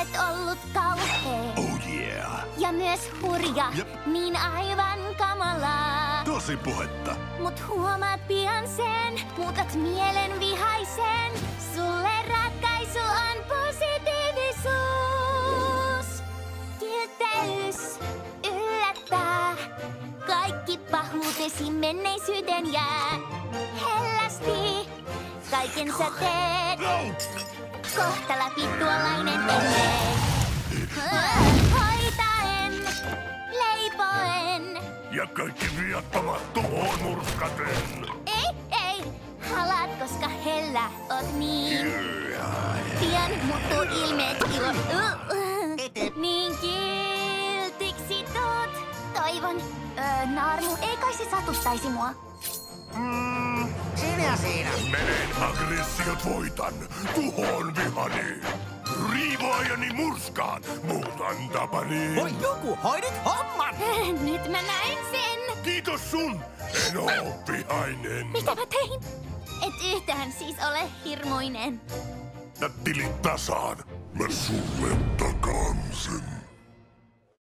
olet ollut kauhea. Oh yeah. Ja myös hurja, Jep. niin aivan kamalaa. Tosi puhetta. Mut huomaat pian sen, muutat mielen vihaisen. Sulle ratkaisu on positiivisuus. Kilteys yllättää. Kaikki pahuutesi menneisyyteen jää. Hellästi kaiken sä teet. Kohta läpi tuollainen menee. Hoitaen, leipoen. Ja kaikki viattomat tuhoon murskaten. Ei, halat, koska hellä oot niin. Pian muuttuu ilmeet ilo. Niin kiltiksi tuut. Toivon, Naarmu, ei kai se satuttaisi mua. Siinä. Menen aggressiot voitan. Tuhoon vihani. Riivaajani murskaan. Muutan tapani. Voi joku, hoidit homman! Nyt mä näin sen. Kiitos sun. En oo vihainen. Mitä mä tein? Et yhtään siis ole hirmuinen. Ja tilit tasaan. Mä sulle takaan sen.